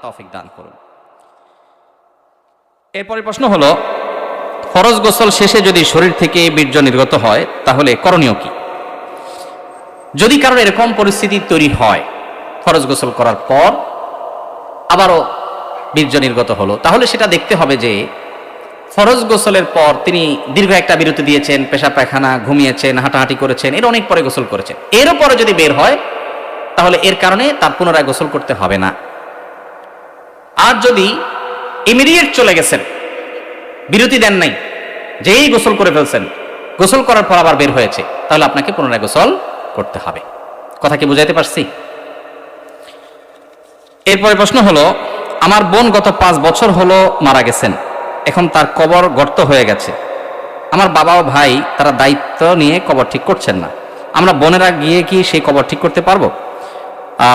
তৌফিক দান করুন। এরপরে প্রশ্ন হলো, ফরজ গোসল শেষে যদি শরীর থেকে বীর্য নির্গত হয় তাহলে করণীয় কি? যদি কারোর এরকম পরিস্থিতি তৈরি হয় ফরজ গোসল করার পর আবারও বীর্য নির্গত হলো, তাহলে সেটা দেখতে হবে যে ফরজ গোসলের পর তিনি দীর্ঘ একটা বিরতি দিয়েছেন, পেশাব পায়খানা, ঘুমিয়েছেন, হাঁটাহাঁটি করেছেন, এর অনেক পরে গোসল করেছেন, এরও পরে যদি বের হয় তাহলে এর কারণে তার পুনরায় গোসল করতে হবে না। আর যদি ইমিডিয়েট চলে গেছেন, বিরতি দেন নাই, যেই গোসল করে ফেলছেন, গোসল করার পর আবার বের হয়েছে, তাহলে আপনাকে পুনরায় গোসল করতে হবে। কথা কি বুঝাইতে পারছি? এরপরে প্রশ্ন হলো, আমার বোন গত 5 বছর হলো মারা গেছেন, এখন তার কবর গর্ত হয়ে গেছে, আমার বাবা ও ভাই তারা দায়িত্ব নিয়ে কবর ঠিক করছেন না, আমরা বোনেরা গিয়ে কি সেই কবর ঠিক করতে পারবো?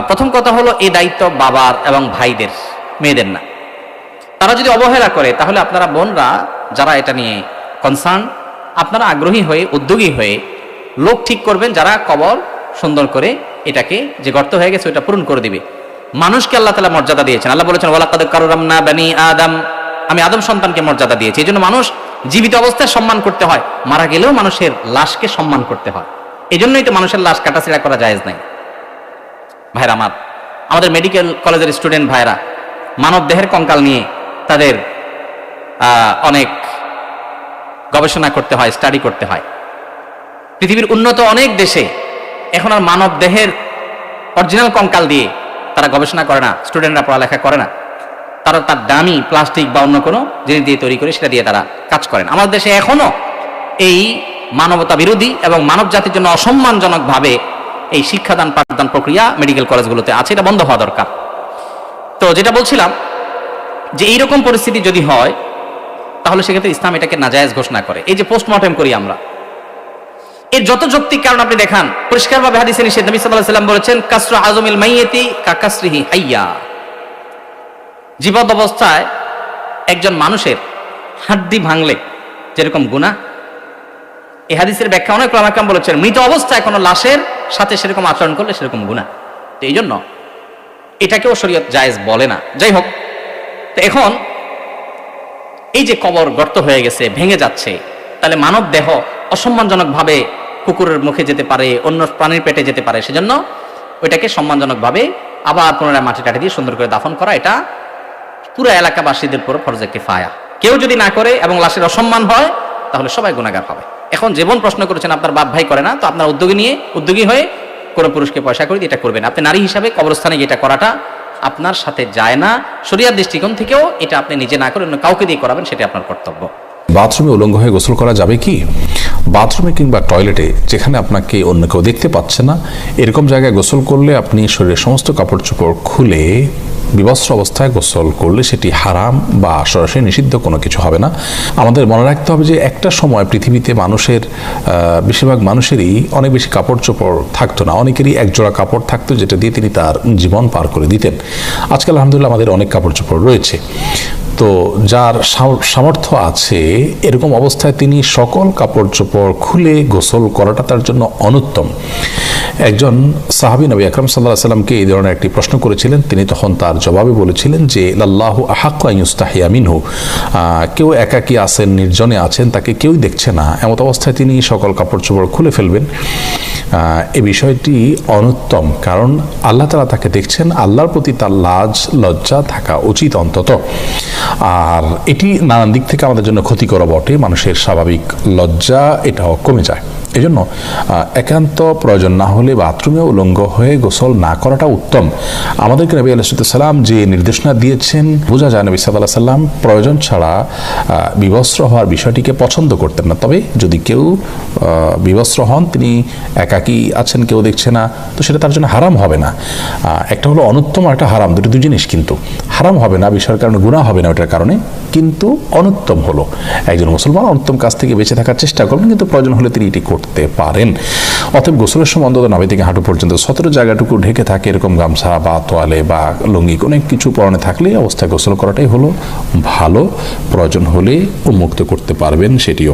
প্রথম কথা হলো, এই দায়িত্ব বাবার এবং ভাইদের, মেয়েদের না। তারা যদি অবহেলা করে তাহলে আপনারা বোনরা যারা এটা নিয়ে কনসার্ন, আপনারা আগ্রহী হয়ে, উদ্যোগী হয়ে লোক ঠিক করবেন যারা কবর সুন্দর করে এটাকে, যে গর্ত হয়ে গেছে ওটা পূরণ করে দিবে। মানুষকে আল্লাহ তাআলা মর্যাদা দিয়েছেন, আল্লাহ বলেছেন ওয়ালাকাদ কাররামনা বানি আদম, আমি আদম সন্তানকে মর্যাদা দিয়েছি। এই জন্য মানুষ জীবিত অবস্থায় সম্মান করতে হয়, মারা গেলেও মানুষের লাশকে সম্মান করতে হয়। এই জন্যই তো মানুষের লাশ কাটাছেড়া করা জায়েজ নাই। ভাইরা আমার, আমাদের মেডিকেল কলেজের স্টুডেন্ট ভাইরা মানব দেহের কঙ্কাল নিয়ে তাদের অনেক গবেষণা করতে হয়, স্টাডি করতে হয়। পৃথিবীর উন্নত অনেক দেশে এখন আর মানব দেহের অরিজিনাল কঙ্কাল দিয়ে তারা গবেষণা করে না, স্টুডেন্টরা পড়ালেখা করে না, তারা তার দামি প্লাস্টিক বা অন্য কোনো জিনিস দিয়ে তৈরি করে সেটা দিয়ে তারা কাজ করেন। আমাদের দেশে এখনো এই মানবতা বিরোধী এবং মানব জাতির জন্য অসম্মানজনকভাবে এই শিক্ষাদান পাঠদান প্রক্রিয়া মেডিকেল কলেজগুলোতে আছে, এটা বন্ধ হওয়া দরকার। তো যেটা বলছিলাম যে এইরকম পরিস্থিতি যদি হয় তাহলে সেক্ষেত্রে ইসলাম এটাকে নাজায়েজ ঘোষণা করে। এই যে পোস্টমর্টেম করি আমরা, এর যত যৌক্তিক কারণ আপনি দেখান, পরিষ্কারভাবে হাদিসে নিষেধ। নবী সাল্লাল্লাহু আলাইহি ওয়াসাল্লাম বলেছেন কাসরু আযমিল মাইয়িতি কাকাসরিহি হাইয়া, জীবত অবস্থায় একজন মানুষের হাড্ডি ভাঙলে যেরকম গুনাহ, এই হাদিসের ব্যাখ্যা অনেক উলামা কেরাম বলেছেন মৃত অবস্থায় কোনো লাশের সাথে সেরকম আচরণ করলে সেরকম গুনাহ। তো এই জন্য এটাকেও শরীয়ত জায়েজ বলে না। যাই হোক, তো এখন এই যে কবর গর্ত হয়ে গেছে, ভেঙে যাচ্ছে, তাহলে মানব দেহ অসম্মানজনকভাবে কুকুরের মুখে যেতে পারে, অন্য প্রাণীর পেটে যেতে পারে, সেজন্য ওইটাকে সম্মানজনকভাবে আবার পুনরায় মাটি টাটি দিয়ে সুন্দর করে দাফন করা, এটা পুরো এলাকাবাসীদের উপর ফরজে কিফায়া। কেউ যদি না করে এবং লাশের অসম্মান হয় তাহলে সবাই গুনাহগার হবে। এখন যেমন প্রশ্ন করেছেন আপনার বাপ ভাই করে না, তো আপনার উদ্যোগী হয়ে কোনো পুরুষকে পয়সা করে দিয়ে এটা করবেন। আপনি নারী হিসাবে কবরস্থানে এটা করাটা আপনার সাথে যায় না। শরিয়ার দৃষ্টিকোণ থেকেও এটা আপনি নিজে না করে অন্য কাউকে দিয়ে করাবেন, সেটা আপনার কর্তব্য। বাথরুমে উলঙ্গ হয়ে গোসল করা যাবে কি? বাথরুমে কিংবা টয়লেটে যেখানে আপনাকে অন্য কেউ দেখতে পাচ্ছে না, এরকম জায়গায় গোসল করলে আপনি শরীরের সমস্ত কাপড় চোপড় খুলে বিবস্ত্র অবস্থায় গোসল করলে সেটি হারাম বা সরাসরি নিষিদ্ধ কোনো কিছু হবে না। আমাদের মনে রাখতে হবে যে একটা সময় পৃথিবীতে মানুষের বেশিরভাগ মানুষেরই অনেক বেশি কাপড় চোপড় থাকতো না, অনেকেরই একজোড়া কাপড় থাকতো যেটা দিয়ে তিনি তার জীবন পার করে দিতেন। আজকাল আলহামদুলিল্লাহ আমাদের অনেক কাপড় চোপড় রয়েছে। তো যার সামর্থ্য আছে এরকম অবস্থায় তিনি সকল কাপড় চোপড় খুলে গোসল করাটা তার জন্য অনুত্তম। একজন সাহাবী নবী আকরাম সাল্লাল্লাহু আলাইহি সাল্লামকে এই ধরনের একটি প্রশ্ন করেছিলেন, তিনি তখন তার জবাবে বলেছিলেন যে লাল্লাহু আহাক্কু আন ইউস্তাহিয়া মিনহু, কেউ একাকী আছেন, নির্জনে আছেন, তাকে কেউ দেখছে না, এমত অবস্থায় তিনি সকল কাপড় চোপড় খুলে ফেলবেন। এই বিষয়টি অনুত্তম, কারণ আল্লাহ তাআলা তাকে দেখছেন, আল্লাহর প্রতি তার লাজ লজ্জা থাকা উচিত অন্তত। আর এটি নানান দিক থেকে আমাদের জন্য ক্ষতিকর বটে, মানুষের স্বাভাবিক লজ্জা এটাও কমে যায়। এই জন্য একান্ত প্রয়োজন না হলে বাথরুমে উলঙ্গ হয়ে গোসল না করাটা উত্তম। আমাদেরকে নবী আলাইহিস সালাম যে নির্দেশনা দিয়েছেন, বোঝা যায় নবী সাল্লাল্লাহু আলাইহি সাল্লাম প্রয়োজন ছাড়া বিবস্ত্র হওয়ার বিষয়টিকে পছন্দ করতেন না। তবে যদি কেউ বিবস্ত্র হন, তিনি একাকী আছেন, কেউ দেখছে না, তো সেটা তার জন্য হারাম হবে না। একটা হলো অনুত্তম, একটা হারাম, দুই জিনিস। কিন্তু হারাম হবে না বিষয়ের কারণে, গুনাহ হবে না ওটার কারণে, কিন্তু অনুত্তম হলো একজন মুসলমান অনুত্তম কাজ থেকে বেঁচে থাকার চেষ্টা করবেন, কিন্তু প্রয়োজন হলে তিনি এটি করতে পারেন। অতএব গোসলের সময় অন্তত নাভি থেকে হাঁটু পর্যন্ত সতেরো জায়গাটুকু ঢেকে থাকে এরকম গামছা বা তোয়ালে বা লুঙ্গি অনেক কিছু পরনে থাকলে অবস্থায় গোসল করাটাই হলো ভালো। প্রয়োজন হলে উন্মুক্ত করতে পারবেন সেটিও।